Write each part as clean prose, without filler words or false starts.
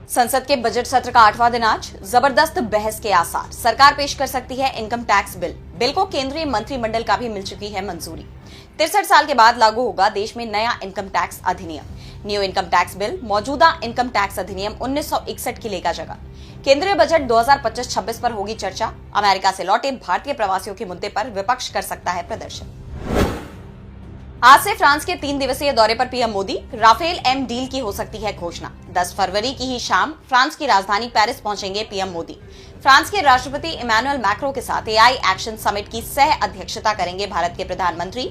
संसद के बजट सत्र का 8वां दिन आज जबरदस्त बहस के आसार। सरकार पेश कर सकती है इनकम टैक्स बिल को केंद्रीय मंत्रिमंडल का भी मिल चुकी है मंजूरी। 63 साल के बाद लागू होगा देश में नया इनकम टैक्स अधिनियम। न्यू इनकम टैक्स बिल मौजूदा इनकम टैक्स अधिनियम 1961 की लेगा जगह। केंद्रीय बजट 2025-26 पर होगी चर्चा। अमेरिका से लौटे भारतीय प्रवासियों के मुद्दे पर विपक्ष कर सकता है प्रदर्शन। आज से फ्रांस के 3 दिवसीय दौरे पर PM Modi. Rafale M deal की हो सकती है घोषणा। 10 फरवरी की ही शाम फ्रांस की राजधानी पेरिस पहुंचेंगे पीएम मोदी। फ्रांस के राष्ट्रपति इमैनुअल मैक्रों के साथ एआई एक्शन समिट की सह अध्यक्षता करेंगे भारत के प्रधानमंत्री।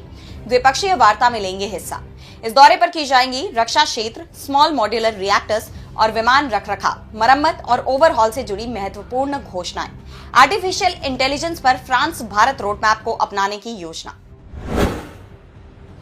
द्विपक्षीय वार्ता में लेंगे हिस्सा। इस दौरे पर की जाएंगी रक्षा क्षेत्र, स्मॉल मॉड्यूलर रिएक्टर्स और विमान रखरखाव, मरम्मत और ओवरहॉल से जुड़ी महत्वपूर्ण घोषणाएं। आर्टिफिशियल इंटेलिजेंस पर फ्रांस भारत रोडमैप को अपनाने की योजना।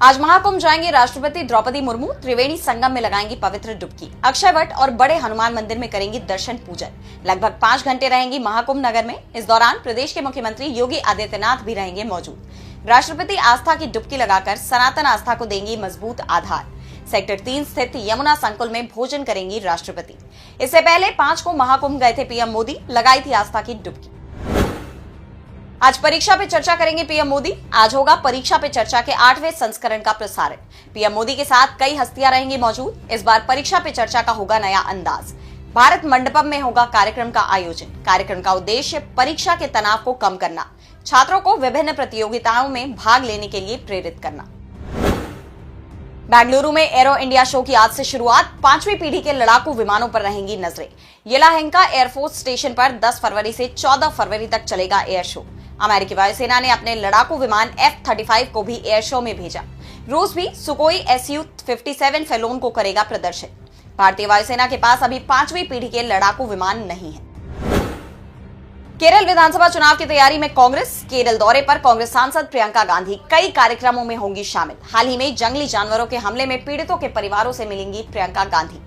आज महाकुंभ जाएंगे राष्ट्रपति द्रौपदी मुर्मू। त्रिवेणी संगम में लगाएंगी पवित्र डुबकी। अक्षय वट और बड़े हनुमान मंदिर में करेंगी दर्शन पूजन। लगभग 5 घंटे रहेंगी महाकुंभ नगर में। इस दौरान प्रदेश के मुख्यमंत्री योगी आदित्यनाथ भी रहेंगे मौजूद। राष्ट्रपति आस्था की डुबकी लगाकर सनातन आस्था को देंगी मजबूत आधार। सेक्टर 3 स्थित यमुना संकुल में भोजन करेंगी राष्ट्रपति। इससे पहले 5 को महाकुंभ गए थे पीएम मोदी, लगाई थी आस्था की डुबकी। आज परीक्षा पे चर्चा करेंगे पीएम मोदी। आज होगा परीक्षा पे चर्चा के 8वें संस्करण का प्रसारण। पीएम मोदी के साथ कई हस्तियां रहेंगी मौजूद। इस बार परीक्षा पे चर्चा का होगा नया अंदाज। भारत मंडपम में होगा कार्यक्रम का आयोजन। कार्यक्रम का उद्देश्य परीक्षा के तनाव को कम करना, छात्रों को विभिन्न प्रतियोगिताओं में भाग लेने के लिए प्रेरित करना। बेंगलुरु में एरो इंडिया शो की आज से शुरुआत। 5वीं पीढ़ी के लड़ाकू विमानों पर रहेंगी नजरें। येलाहेंका एयरफोर्स स्टेशन पर 10 फरवरी से 14 फरवरी तक चलेगा एयर शो। अमेरिकी वायुसेना ने अपने लड़ाकू विमान F-35 को भी एयर शो में भेजा। रूस भी सुकोई Su-57 फेलोन को करेगा प्रदर्शन। भारतीय वायुसेना के पास अभी 5वीं पीढ़ी के लड़ाकू विमान नहीं है। केरल विधानसभा चुनाव की तैयारी में कांग्रेस। केरल दौरे पर कांग्रेस सांसद प्रियंका गांधी कई कार्यक्रमों में होंगी शामिल। हाल ही में जंगली जानवरों के हमले में पीड़ितों के परिवारों से मिलेंगी प्रियंका गांधी।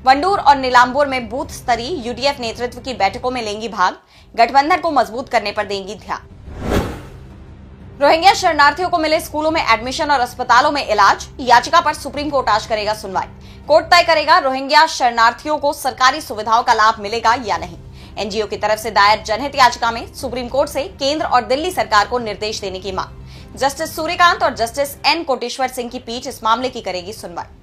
वंडूर और नीलांबूर में बूथ स्तरीय यूडीएफ नेतृत्व की बैठकों में लेंगी भाग। गठबंधन को मजबूत करने पर देंगी ध्यान। रोहिंग्या शरणार्थियों को मिले स्कूलों में एडमिशन और अस्पतालों में इलाज। याचिका पर सुप्रीम कोर्ट आज करेगा सुनवाई। कोर्ट तय करेगा रोहिंग्या शरणार्थियों को सरकारी सुविधाओं का लाभ मिलेगा या नहीं। एनजीओ की तरफ से दायर जनहित याचिका में सुप्रीम कोर्ट से केंद्र और दिल्ली सरकार को निर्देश देने की मांग। जस्टिस सूर्यकांत और जस्टिस एन कोटेश्वर सिंह की पीठ इस मामले की करेगी सुनवाई।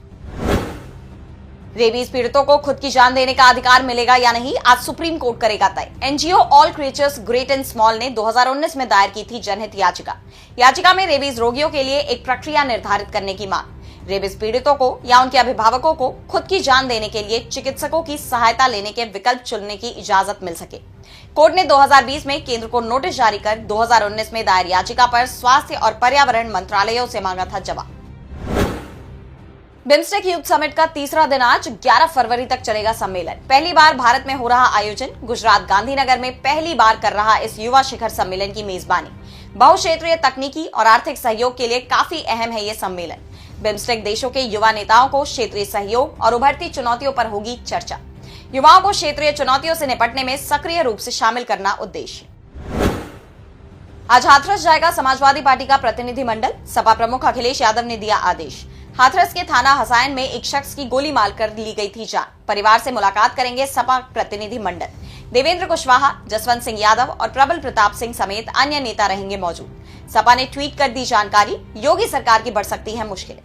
रेबीज पीड़ितों को खुद की जान देने का अधिकार मिलेगा या नहीं, आज सुप्रीम कोर्ट करेगा तय। NGO all creatures great and small ने 2019 में दायर की थी जनहित याचिका। याचिका में रेबीज रोगियों के लिए एक प्रक्रिया निर्धारित करने की मांग। रेबीज पीड़ितों को या उनके अभिभावकों को खुद की जान देने के लिए चिकित्सकों की सहायता लेने के विकल्प चुनने की इजाजत मिल सके। कोर्ट ने 2020 में केंद्र को नोटिस जारी कर 2019 में दायर याचिका पर स्वास्थ्य और पर्यावरण मंत्रालयों से मांगा था जवाब। बिम्स्टेक यूथ समिट का तीसरा दिन आज 11 फरवरी तक चलेगा सम्मेलन। पहली बार भारत में हो रहा आयोजन। गुजरात गांधीनगर में पहली बार कर रहा इस युवा शिखर सम्मेलन की मेजबानी। बहुक्षेत्रीय तकनीकी और आर्थिक सहयोग के लिए काफी अहम है ये सम्मेलन। बिम्स्टेक देशों के युवा नेताओं को क्षेत्रीय सहयोग और उभरती चुनौतियों पर होगी चर्चा। युवाओं को क्षेत्रीय चुनौतियों से निपटने में सक्रिय रूप से शामिल करना उद्देश्य। आज हाथरस जाएगा समाजवादी पार्टी का प्रतिनिधिमंडल। सपा प्रमुख अखिलेश यादव ने दिया आदेश। हाथरस के थाना हसायन में एक शख्स की गोली मारकर ली गई थी जान। परिवार से मुलाकात करेंगे सपा प्रतिनिधिमंडल। देवेंद्र कुशवाहा, जसवंत सिंह यादव और प्रबल प्रताप सिंह समेत अन्य नेता रहेंगे मौजूद। सपा ने ट्वीट कर दी जानकारी। योगी सरकार की बढ़ सकती है मुश्किलें।